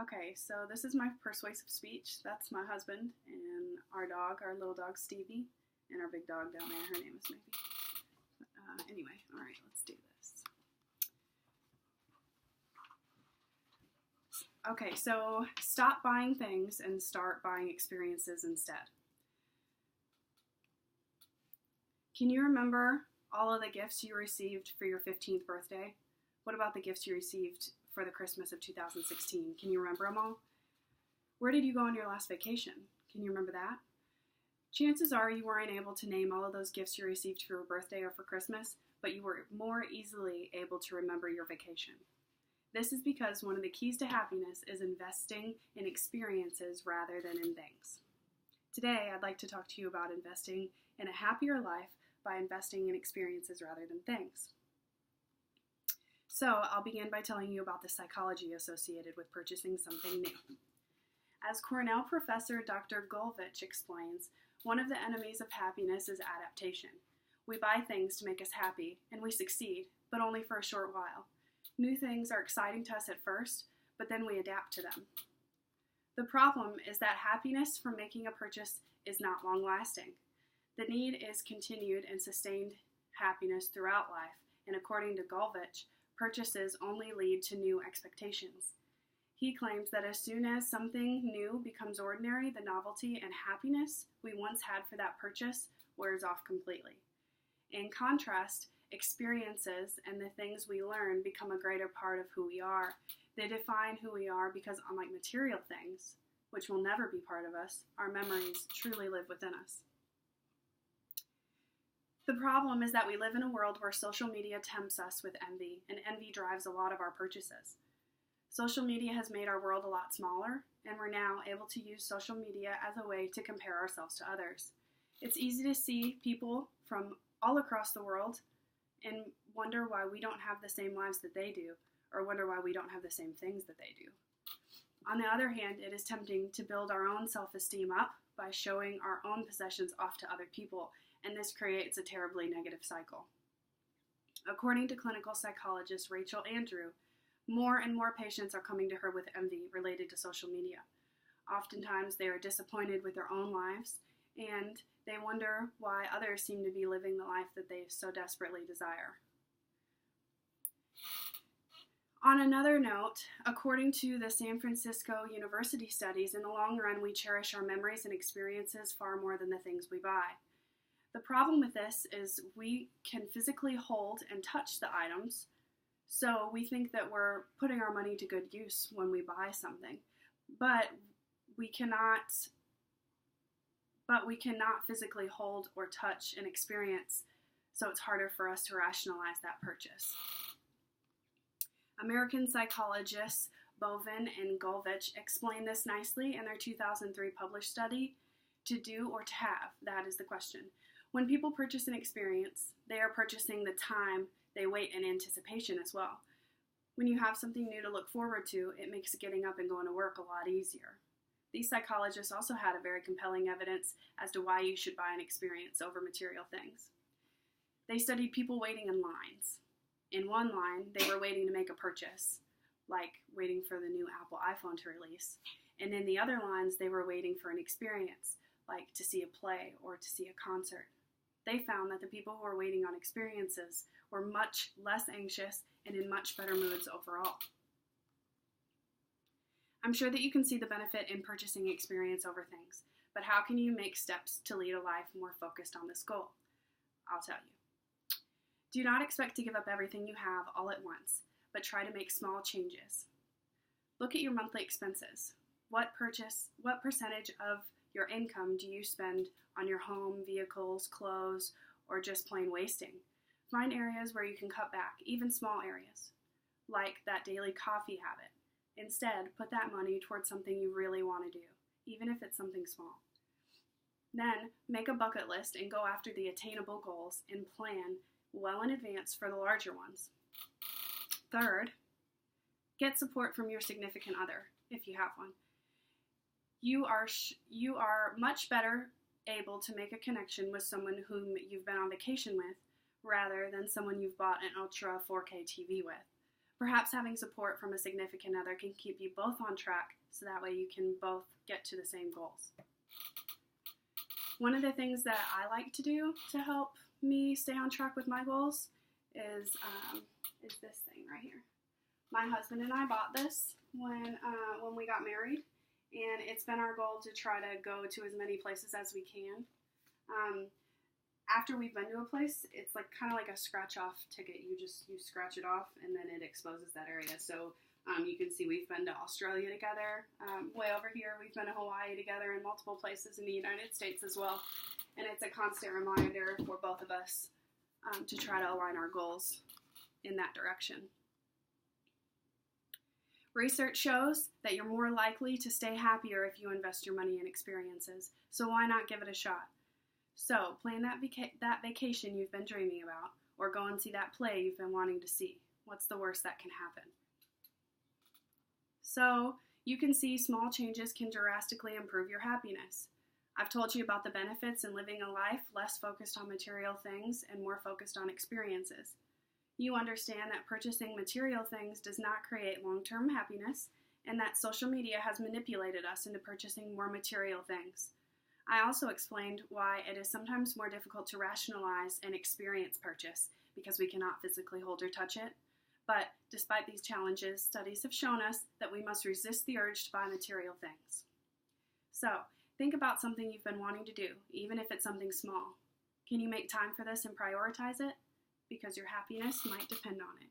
Okay, so this is my persuasive speech. That's my husband and our dog, our little dog Stevie, and our big dog down there. Her name is Maybe. Anyway, all right, let's do this. Okay, so stop buying things and start buying experiences instead. Can you remember all of the gifts you received for your 15th birthday? What about the gifts you received for the Christmas of 2016? Can you remember them all? Where did you go on your last vacation? Can you remember that? Chances are you weren't able to name all of those gifts you received for your birthday or for Christmas, but you were more easily able to remember your vacation. This is because one of the keys to happiness is investing in experiences rather than in things. Today, I'd like to talk to you about investing in a happier life by investing in experiences rather than things. So, I'll begin by telling you about the psychology associated with purchasing something new. As Cornell professor Dr. Gulvich explains, one of the enemies of happiness is adaptation. We buy things to make us happy, and we succeed, but only for a short while. New things are exciting to us at first, but then we adapt to them. The problem is that happiness from making a purchase is not long-lasting. The need is continued and sustained happiness throughout life, and according to Gulvich, purchases only lead to new expectations. He claims that as soon as something new becomes ordinary, the novelty and happiness we once had for that purchase wears off completely. In contrast, experiences and the things we learn become a greater part of who we are. They define who we are because, unlike material things, which will never be part of us, our memories truly live within us. The problem is that we live in a world where social media tempts us with envy, and envy drives a lot of our purchases. Social media has made our world a lot smaller, and we're now able to use social media as a way to compare ourselves to others. It's easy to see people from all across the world and wonder why we don't have the same lives that they do, or wonder why we don't have the same things that they do. On the other hand, it is tempting to build our own self-esteem up by showing our own possessions off to other people, and this creates a terribly negative cycle. According to clinical psychologist Rachel Andrew, more and more patients are coming to her with envy related to social media. Oftentimes, they are disappointed with their own lives, and they wonder why others seem to be living the life that they so desperately desire. On another note, according to the San Francisco University studies, in the long run, we cherish our memories and experiences far more than the things we buy. The problem with this is we can physically hold and touch the items, so we think that we're putting our money to good use when we buy something, but we cannot physically hold or touch an experience, so it's harder for us to rationalize that purchase. American psychologists Boven and Gulvich explain this nicely in their 2003 published study, To Do or to Have, that is the question. When people purchase an experience, they are purchasing the time they wait in anticipation as well. When you have something new to look forward to, it makes getting up and going to work a lot easier. These psychologists also had a very compelling evidence as to why you should buy an experience over material things. They studied people waiting in lines. In one line, they were waiting to make a purchase, like waiting for the new Apple iPhone to release. And in the other lines, they were waiting for an experience, like to see a play or to see a concert. They found that the people who were waiting on experiences were much less anxious and in much better moods overall. I'm sure that you can see the benefit in purchasing experience over things, but how can you make steps to lead a life more focused on this goal? I'll tell you. Do not expect to give up everything you have all at once, but try to make small changes. Look at your monthly expenses. What percentage of your income do you spend on your home, vehicles, clothes, or just plain wasting? Find areas where you can cut back, even small areas, like that daily coffee habit. Instead, put that money towards something you really want to do, even if it's something small. Then, make a bucket list and go after the attainable goals and plan well in advance for the larger ones. Third, get support from your significant other, if you have one. You are much better able to make a connection with someone whom you've been on vacation with rather than someone you've bought an Ultra 4K TV with. Perhaps having support from a significant other can keep you both on track so that way you can both get to the same goals. One of the things that I like to do to help me stay on track with my goals is this thing right here. My husband and I bought this when we got married, and it's been our goal to try to go to as many places as we can. After we've been to a place, it's like kind of like a scratch-off ticket. You scratch it off, and then it exposes that area. So you can see we've been to Australia together. Way over here, we've been to Hawaii together and multiple places in the United States as well. And it's a constant reminder for both of us to try to align our goals in that direction. Research shows that you're more likely to stay happier if you invest your money in experiences. So why not give it a shot? So plan that vacation you've been dreaming about, or go and see that play you've been wanting to see. What's the worst that can happen? So you can see small changes can drastically improve your happiness. I've told you about the benefits in living a life less focused on material things and more focused on experiences. You understand that purchasing material things does not create long-term happiness, and that social media has manipulated us into purchasing more material things. I also explained why it is sometimes more difficult to rationalize an experience purchase because we cannot physically hold or touch it. But despite these challenges, studies have shown us that we must resist the urge to buy material things. So, think about something you've been wanting to do, even if it's something small. Can you make time for this and prioritize it? Because your happiness might depend on it.